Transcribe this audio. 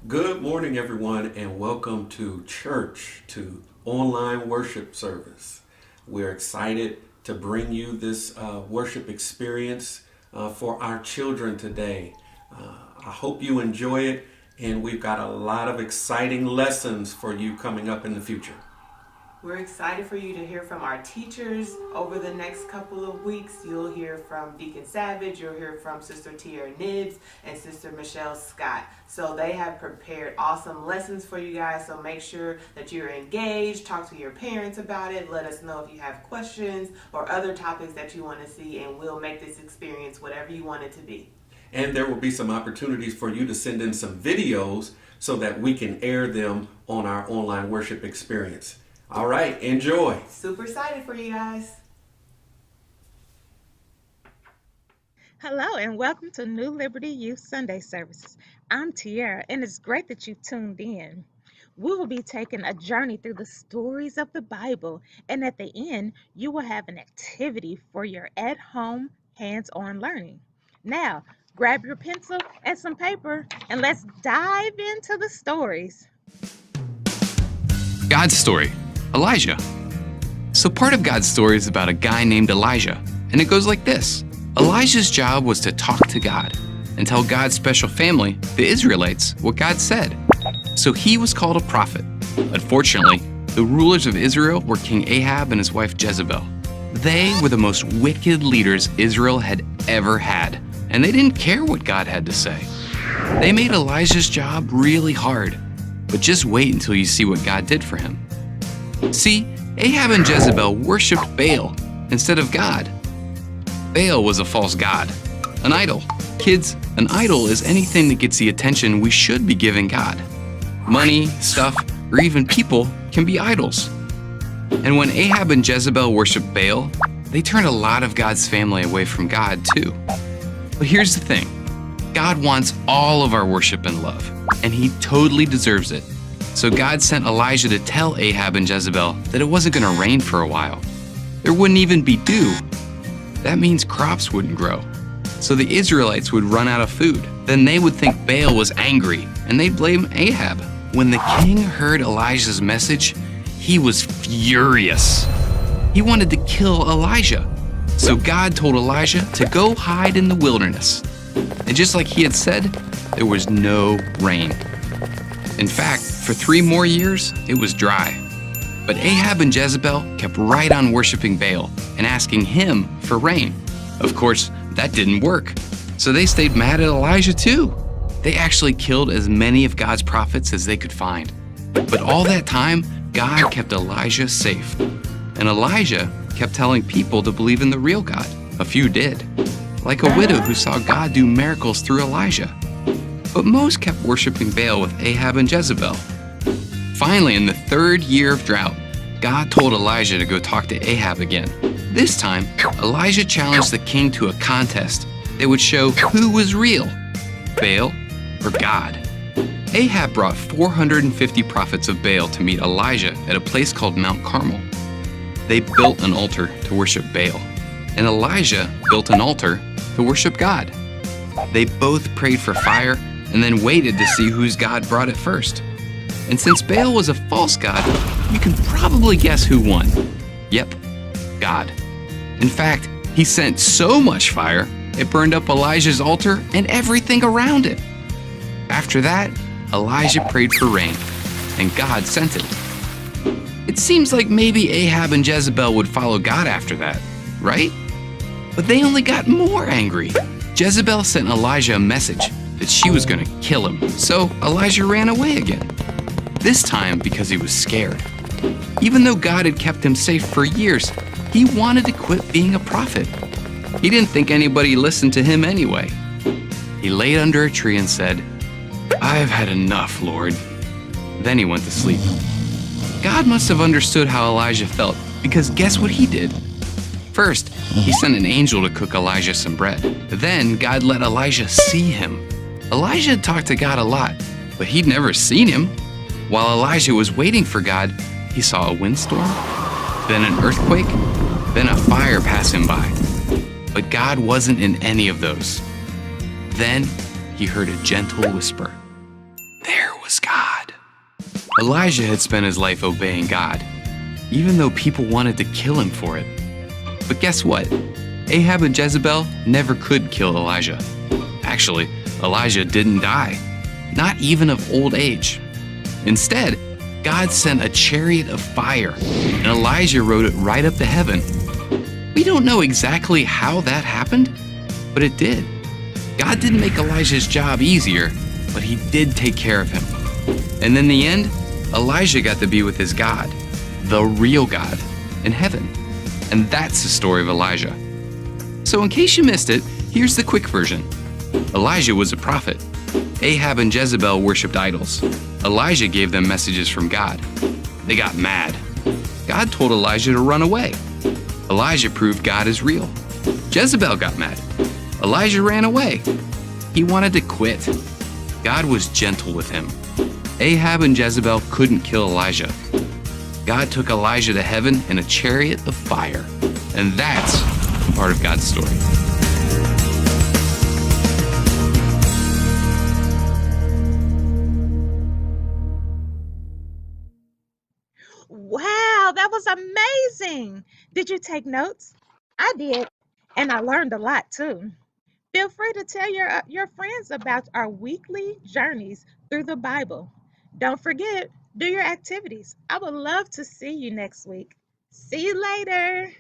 Good morning, everyone, and welcome to church, to online worship service. We're excited to bring you this worship experience for our children today. I hope you enjoy it, and we've got a lot of exciting lessons for you coming up in the future. We're excited for you to hear from our teachers over the next couple of weeks. You'll hear from Deacon Savage, you'll hear from Sister Tiara Nibbs and Sister Michelle Scott. So they have prepared awesome lessons for you guys. So make sure that you're engaged, talk to your parents about it, let us know if you have questions or other topics that you want to see, and we'll make this experience whatever you want it to be. And there will be some opportunities for you to send in some videos so that we can air them on our online worship experience. All right, enjoy. Super excited for you guys. Hello and welcome to New Liberty Youth Sunday Services. I'm Tiara and it's great that you tuned in. We will be taking a journey through the stories of the Bible, and at the end, you will have an activity for your at-home hands-on learning. Now, grab your pencil and some paper and let's dive into the stories. God's story, Elijah. So part of God's story is about a guy named Elijah, and it goes like this. Elijah's job was to talk to God and tell God's special family, the Israelites, what God said. So he was called a prophet. Unfortunately, the rulers of Israel were King Ahab and his wife Jezebel. They were the most wicked leaders Israel had ever had, and they didn't care what God had to say. They made Elijah's job really hard, but just wait until you see what God did for him. See, Ahab and Jezebel worshipped Baal instead of God. Baal was a false god, an idol. Kids, an idol is anything that gets the attention we should be giving God. Money, stuff, or even people can be idols. And when Ahab and Jezebel worshipped Baal, they turned a lot of God's family away from God too. But here's the thing, God wants all of our worship and love, and he totally deserves it. So God sent Elijah to tell Ahab and Jezebel that it wasn't going to rain for a while. There wouldn't even be dew. That means crops wouldn't grow. So the Israelites would run out of food. Then they would think Baal was angry, and they'd blame Ahab. When the king heard Elijah's message, he was furious. He wanted to kill Elijah. So God told Elijah to go hide in the wilderness. And just like he had said, there was no rain. In fact, for 3 more years, it was dry. But Ahab and Jezebel kept right on worshiping Baal and asking him for rain. Of course, that didn't work. So they stayed mad at Elijah too. They actually killed as many of God's prophets as they could find. But all that time, God kept Elijah safe. And Elijah kept telling people to believe in the real God. A few did, like a widow who saw God do miracles through Elijah. But most kept worshiping Baal with Ahab and Jezebel. Finally, in the 3rd year of drought, God told Elijah to go talk to Ahab again. This time, Elijah challenged the king to a contest that would show who was real, Baal or God. Ahab brought 450 prophets of Baal to meet Elijah at a place called Mount Carmel. They built an altar to worship Baal, and Elijah built an altar to worship God. They both prayed for fire and then waited to see whose God brought it first. And since Baal was a false god, you can probably guess who won. Yep, God. In fact, he sent so much fire, it burned up Elijah's altar and everything around it. After that, Elijah prayed for rain, and God sent it. It seems like maybe Ahab and Jezebel would follow God after that, right? But they only got more angry. Jezebel sent Elijah a message that she was going to kill him, so Elijah ran away again. This time because he was scared. Even though God had kept him safe for years, he wanted to quit being a prophet. He didn't think anybody listened to him anyway. He laid under a tree and said, "I've had enough, Lord." Then he went to sleep. God must have understood how Elijah felt, because guess what he did? First, he sent an angel to cook Elijah some bread. Then God let Elijah see him. Elijah had talked to God a lot, but he'd never seen him. While Elijah was waiting for God, he saw a windstorm, then an earthquake, then a fire pass him by. But God wasn't in any of those. Then he heard a gentle whisper. There Elijah had spent his life obeying God, even though people wanted to kill him for it. But guess what? Ahab and Jezebel never could kill Elijah. Actually, Elijah didn't die, not even of old age. Instead, God sent a chariot of fire, and Elijah rode it right up to heaven. We don't know exactly how that happened, but it did. God didn't make Elijah's job easier, but he did take care of him. And in the end, Elijah got to be with his God, the real God, in heaven. And that's the story of Elijah. So in case you missed it, here's the quick version. Elijah was a prophet. Ahab and Jezebel worshipped idols. Elijah gave them messages from God. They got mad. God told Elijah to run away. Elijah proved God is real. Jezebel got mad. Elijah ran away. He wanted to quit. God was gentle with him. Ahab and Jezebel couldn't kill Elijah. God took Elijah to heaven in a chariot of fire. And that's part of God's story. Wow, that was amazing. Did you take notes? I did, and I learned a lot too. Feel free to tell your friends about our weekly journeys through the Bible. Don't forget, do your activities. I would love to see you next week. See you later.